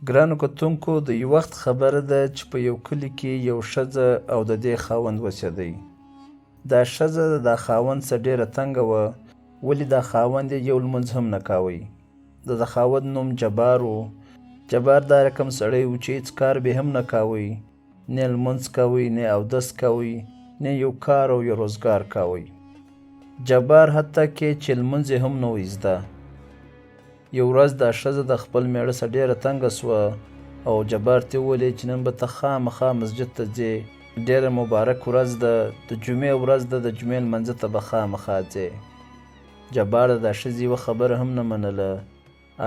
ګرانو کتونکو، د یو وخت خبره ده چې په یو کلي کې یو ښځه او د دې خاوند اوسېدی. دا ښځه د دا خاوند څخه ډېره تنګه وه، ولې دا خاوند یې یو لمونځ هم نه کاوی. د خاوند نوم جبار و. جبار دا رقم سړی و چې هېڅ کار به هم نه کاوی، نه لمونځ کوی، نه اودس کوی، نه یو کار او یو روزګار کوی. جبار حتی کې چې لمونځ یې هم نه و زده. یو ورځ دا ښځه د خپل میړه څخه ډېره تنګه سوه او جبار ته وویلې چې نن به ته خامخا مسجد ته ځې، ډېره مبارک ورځ ده، د جمعې ورځ ده، د جمعې لمانځه ته به خامخا ځې. جبار د دا ښځې یوه خبره هم نه منله.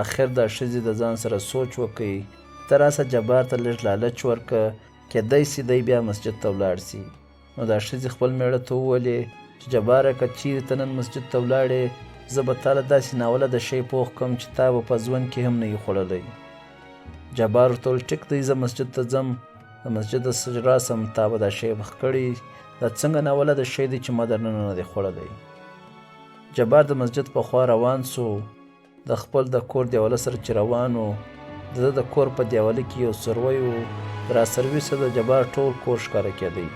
آخر دا ښځې د ځان سره سوچ وکړ، ته راسه جبار ته لږ لالچ ورکړه، کیدای شي دی بیا مسجد ته ولاړ شي. نو دا ښځې خپل میړه ته وویلې چې جباره که چیرې ته نن مسجد ته ولاړې، زه به تا له داسې ناولده شی پوخ کړم چې تا به په ژوند کې هم نه یې خوړلی. جبار ورته وویل ټیک دی، زه مسجد ته ځم، د مسجده څخه راسم تا به دا شی پخ کړي. دا څنګه ناولده شی دی چې ما درننه نه دی خوړلی. جبار د مسجد په خوا روان سو. د خپل د کور دیواله سره چې روان و، د ده د کور په دیواله کې یو سروی و. د راسرویسه د جبار ټول کور ښکاره کېدی.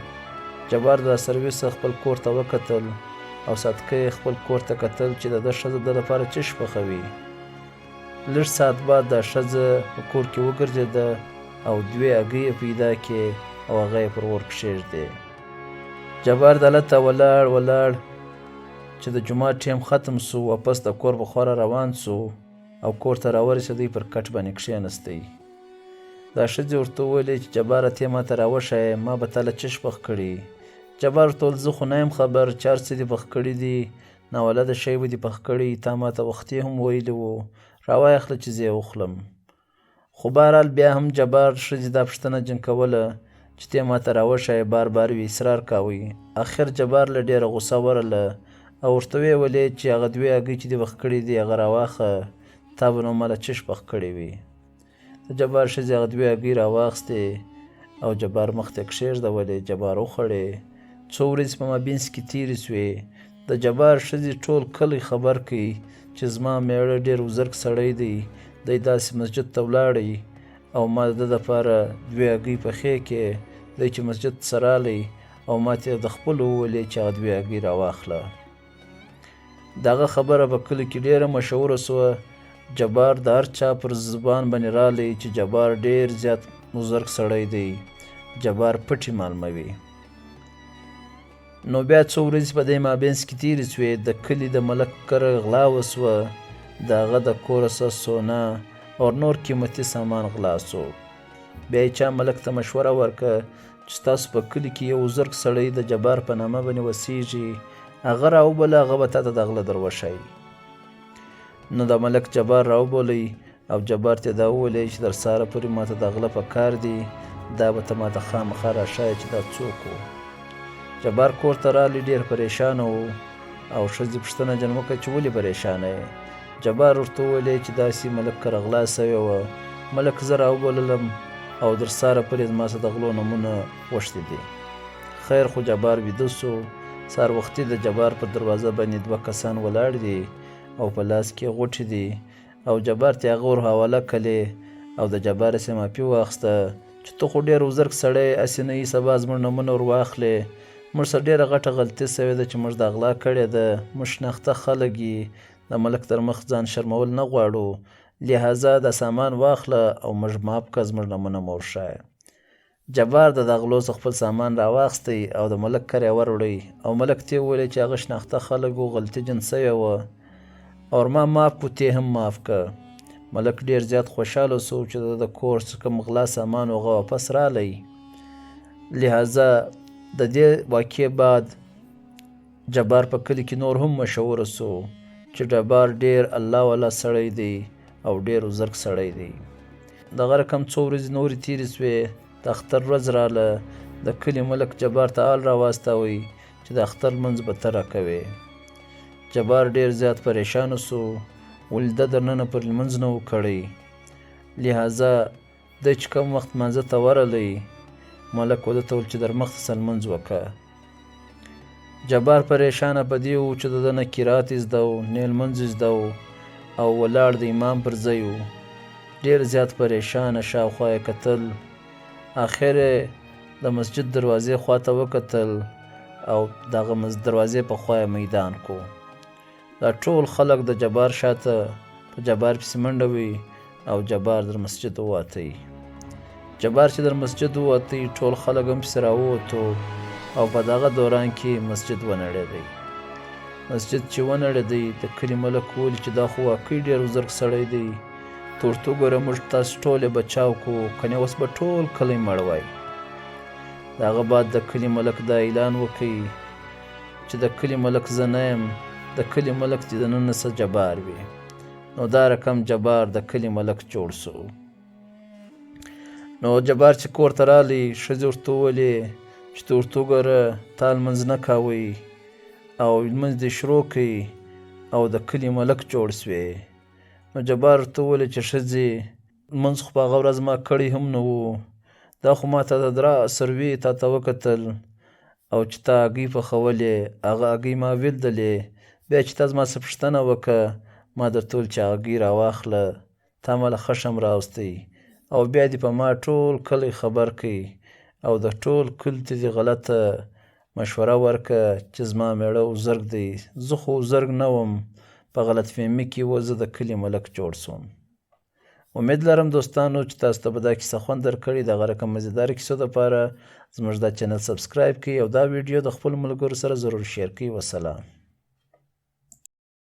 جبار د راسرویسه خپل کور ته وکتل او صدقه یې خپل کور ته کتل چې د ده ښځه د لپاره چش پخوي. لږ ساعت بعد دا ښځه په کور کې وګرځېده او دوې هګۍ یې پیدا کړې او هغه یې پر اور کښېږدې. جبار دالت ته ولاړ چې د جومات ټیم ختم سو، واپس د کور په خوا روان سو او کور ته راورسېدی، پر کټ باندې کښېنستی. دا ښځې ورته وویلې چې جباره ته ما ته راوښیه، ما به تا له چش پخ کړي. جبار ورته وویل زه خو نه یم خبر چې هر څه دې پخ کړي دي، ناولده شی به دې پخ کړي، تا ما ته وختي هم ویلي وو، راوایخله چې زه یې وخورم. خو بهرحال بیا هم جبار ښځې دا پوښتنه جنګوله چې ته ما ته راوښیه، بار بار یې اصرار کوی. اخر جبار له ډېره غوسه ورله او ورته ویې ویلې چې هغه دوې هګۍ چې دې پخ کړي دي هغه راواخه، تا به نو ما له چش پخ کړي وي. د جبار ښځې هغه دوې هګۍ راواخیستې او جبار مخ ته یې کښېږدولې. جبار وخوړې. څو ورځې په مابینځ کې تېرې سوې. د جبار ښځې ټول کلی خبر کړي چې زما میړه ډېر بزرګ سړی دی، دی داسې مسجد ته ولاړی او ما د ده دپاره دوې هګۍ پخې کړې، دی چې مسجد ته رالی او ما ته د خپلو وویلې چې هغه دوې هګۍ راواخله. د هغه خبره په کلي کې ډېره مشهوره سوه. جبار د هر چا پر زبان باندې رالی چې جبار ډېر زیات بزرګ سړی دی، جبار پټې معلوموي. نو بیا څو ورځې په دې مابینځ کې تېرې سوې. د کلي د ملک کره غلا وسوه. د هغه د کوره څه سونه او نور قیمتي سامان غلا سو. بیا یې چا ملک ته مشوره ورکړه چې ستاسو په کلي کې یو بزرګ سړی د جبار په نامه باندې اوسېږي، هغه راوبوله، هغه به تا ته د غله در وښایي. نو د ملک جبار راوبولی او جبار ته دا وویلې چې در سهاره پورې ما ته د غله په کار دی، دا به ته ما ته خامخا راښایې چې دا څوک و. جبار کور ته رالی، ډېر پریشانه و او ښځې پوښتنه جن وکړه چې ولې پریشانه یې. جبار ورته وویلې چې داسې ملک کره غلا سوې وه، ملک زه راوبوللم او در سهاره پورې زما څخه د غلو نومونه غوښتي دي. خیر خو جبار ویده سو. سهار وختي د جبار پر دروازه باندې دوه کسان ولاړ دي او په لاس کې غوټې دي او جبار ته هغه ور حواله کړې او د جبار یې معافي واخیسته چې ته خو ډېر بزرګ سړی، هسې نه یې سبا زموږ نومونه ور واخلې، موږ سره ډېره غټه غلطي سوې ده چې موږ دا غلا کړې ده، موږ شناخته خلک یې، د ملک تر مخ ځان شرمول نه غواړو، لهذا دا سامان واخله او موږ معاف کړه، زموږ نومونه مو ورښایه. جبار د غلو څخه خپل سامان راواخیستی او د ملک کره یې وروړی او ملک ته یې وویلې چې هغه شناخته خلک و، غلطي جن سوې وه او ما معاف کړو، ته هم معاف کړه. ملک ډېر زیات خوشحاله سو چې د کور څخه کوم غلا سامان و هغه واپس رالی. لهذا د دې واقعې بعد جبار په کلي کې نور هم مشهوره سو چې جبار ډېر الله والا سړی دی او ډېر بزرګ سړی دی. دغه رقم څو ورځې نورې تېرې سوې. د اختر ورځ راله. د کلي ملک جبار ته حال راواستوی چې د اختر لمونځ به ته راکوې. جبار ډېر زیات پریشانه سو، ولې ده درننه پر لمونځ نه و کړی. لهذا دی چې کوم وخت لمانځه ته ورغلی، ملک و ده ته ویل چې در مخته څه لمونځ وکړه. جبار پریشانه په دې و چې د ده نه قرات زده و، نه لمونځ زده و او ولاړ د امام پر ځای و. ډېر زیات پریشانه شاوخوا یې کتل. آخر یې د مسجد دروازې خواته وکتل او دغه دروازې په خوا یې میدان کو. دا ټول خلک د جبار شاته په جبار پسې منډه وي او جبار در مسجد ووتی. جبار چې در مسجد ووتی ټول خلک هم پسې راووتو او په دغه دوران کې مسجد ونړېدی. مسجد چې ونړېدی د کلي ملک وویل چې دا خو واقعي ډېر بزرګ سړی دی. تورتو ګوره موږ تاسو ټول یې بچاو کړو، کنې اوس به ټول کلی مړ وای. د هغه بعد د کلي ملک دا اعلان وکړي چې د کلي ملک زه نه یم، د کلي ملک چې دننه څه جبار وي. نو دا رقم جبار د کلي ملک جوړ سو. نو جبار چې کور ته رالی ښځې ورته وویلې چې تورتو ګوره تا لمونځ نه کاوئ او لمونځ دې شروع کړئ او د کلي ملک جوړ سوې. نو جبار ورته وویلې چې ښځې لمونځ خو په هغه ورځ ما کړی هم نه و، دا خو ما ته د درا سروې تا ته وکتل او چې تا هګۍ پخولې هغه هګۍ ما ولیدلې، بیا چې تا زما څه پوښتنه وکړه ما درته وویل چې هګۍ راواخله، تا ما له خشم راوستی او بیا دې په ما ټول کلی خبر کړي او د ټول کلي ته دې غلطه مشوره ورکړه چې زما میړه وزرګ دی. زه خو وزرګ نه وم، په غلط فهمي کې و زه د کلي ملک جوړ سوم. امید لرم دوستانو چې تاسو ته به دا کیسه خوند درکړي. دغه رقم مزیداره کیسو دپاره زموږ دا چینل سبسکرایب کړئ او دا ویډیو د خپلو ملګرو سره ضرور شیر کړئ. وسلام.